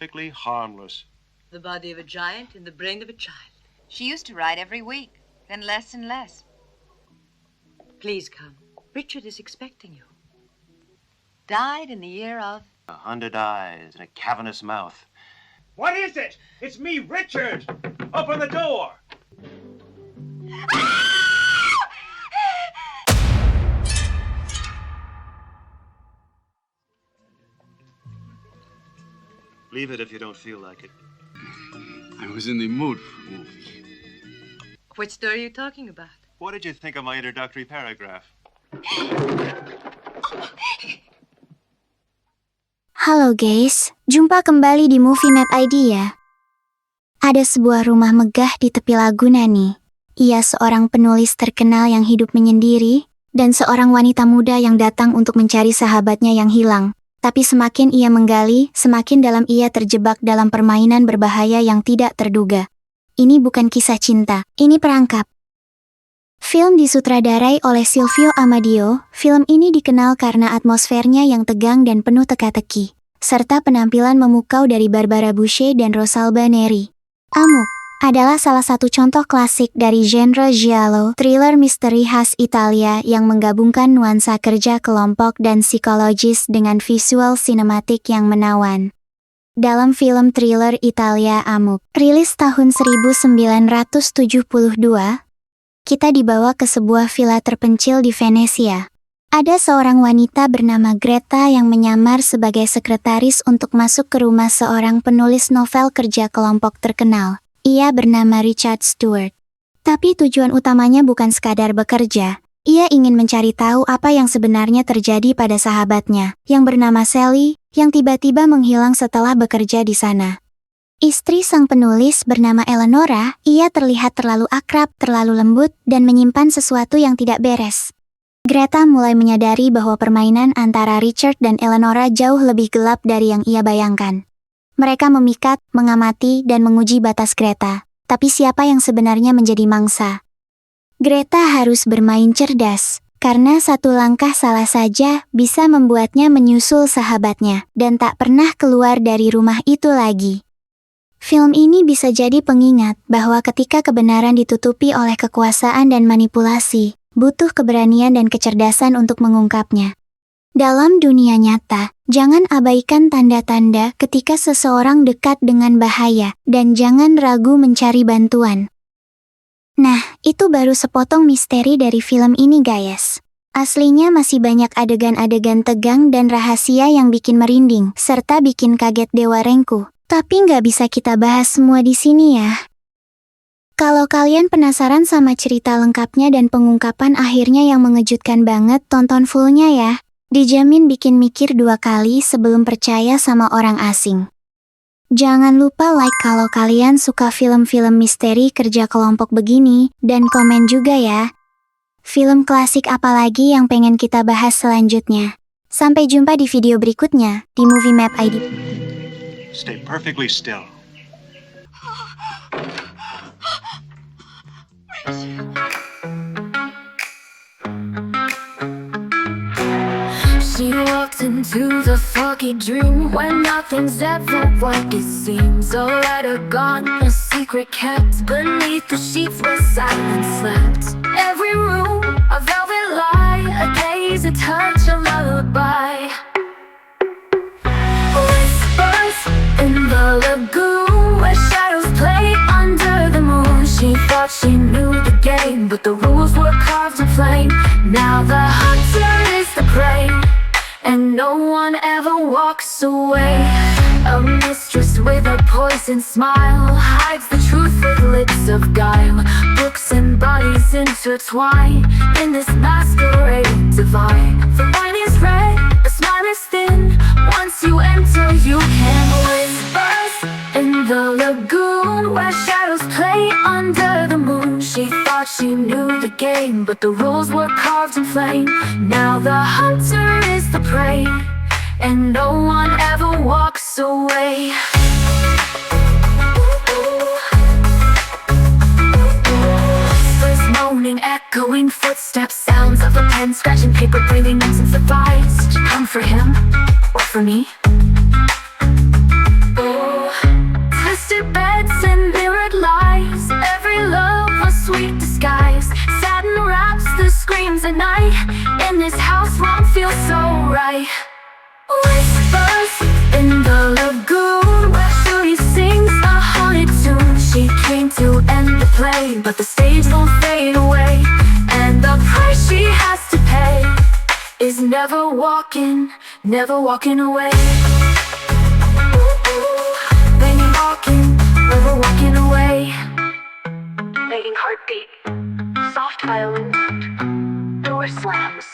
perfectly harmless. The body of a giant in the brain of a child. She used to write every week, then less and less. Please come. Richard is expecting you. Died in the year of... 100 eyes and a cavernous mouth. What is it? It's me, Richard! Open the door! Leave it if you don't feel like it. I was in the mood for a movie. Which story are you talking about? What did you think of my introductory paragraph? Halo guys, jumpa kembali di Movie Map ID ya. Ada sebuah rumah megah di tepi Laguna nih. Ia seorang penulis terkenal yang hidup menyendiri, dan seorang wanita muda yang datang untuk mencari sahabatnya yang hilang. Tapi semakin ia menggali, semakin dalam ia terjebak dalam permainan berbahaya yang tidak terduga. Ini bukan kisah cinta, ini perangkap. Film disutradarai oleh Silvio Amadio. Film ini dikenal karena atmosfernya yang tegang dan penuh teka-teki, serta penampilan memukau dari Barbara Bush dan Rosalba Neri. Amuk adalah salah satu contoh klasik dari genre giallo, thriller misteri khas Italia yang menggabungkan nuansa kerja kelompok dan psikologis dengan visual sinematik yang menawan. Dalam film thriller Italia Amuk, rilis tahun 1972, kita dibawa ke sebuah villa terpencil di Venesia. Ada seorang wanita bernama Greta yang menyamar sebagai sekretaris untuk masuk ke rumah seorang penulis novel kerja kelompok terkenal. Ia bernama Richard Stewart. Tapi tujuan utamanya bukan sekadar bekerja. Ia ingin mencari tahu apa yang sebenarnya terjadi pada sahabatnya, yang bernama Sally, yang tiba-tiba menghilang setelah bekerja di sana. Istri sang penulis bernama Eleonora, ia terlihat terlalu akrab, terlalu lembut, dan menyimpan sesuatu yang tidak beres. Greta mulai menyadari bahwa permainan antara Richard dan Eleonora jauh lebih gelap dari yang ia bayangkan. Mereka memikat, mengamati, dan menguji batas Greta. Tapi siapa yang sebenarnya menjadi mangsa? Greta harus bermain cerdas, karena satu langkah salah saja bisa membuatnya menyusul sahabatnya, dan tak pernah keluar dari rumah itu lagi. Film ini bisa jadi pengingat bahwa ketika kebenaran ditutupi oleh kekuasaan dan manipulasi, butuh keberanian dan kecerdasan untuk mengungkapnya. Dalam dunia nyata, jangan abaikan tanda-tanda ketika seseorang dekat dengan bahaya, dan jangan ragu mencari bantuan. Nah, itu baru sepotong misteri dari film ini guys. Aslinya masih banyak adegan-adegan tegang dan rahasia yang bikin merinding, serta bikin kaget Dewa Rengku. Tapi nggak bisa kita bahas semua di sini ya. Kalau kalian penasaran sama cerita lengkapnya dan pengungkapan akhirnya yang mengejutkan banget, tonton fullnya ya. Dijamin bikin mikir 2 kali sebelum percaya sama orang asing. Jangan lupa like kalau kalian suka film-film misteri kerja kelompok begini, dan komen juga ya. Film klasik apa lagi yang pengen kita bahas selanjutnya? Sampai jumpa di video berikutnya, di Movie Map ID. Stay perfectly still. She walked into the foggy dream when nothing's ever what it seems. A letter gone, a secret kept beneath the sheets where silence slept. Every room, a velvet lie, a gaze, a touch, a lullaby. Whispers in the lagoon where shadows play under the moon. She thought she knew the game, but the rules were carved in flame. Now the hunter is the prey, and no one ever walks away. A mistress with a poison smile hides the truth with lips of guile. Books and bodies intertwine in this masquerade divine. The wine is red, the smile is thin. Once you enter, you can whispers in the lagoon where shadows play under the moon. She thought she knew the game, but the rules were carved in flame. Now the hunter is the prey, and no one ever walks away. Whispers moaning, echoing footsteps, sounds of a pen scratching paper, breathing nonsense advice. Come for him, or for me. Oh. play, but the stage won't fade away. And the price she has to pay is never walking away. Baby walking, never walking away. Making heartbeat, soft violin, door slams.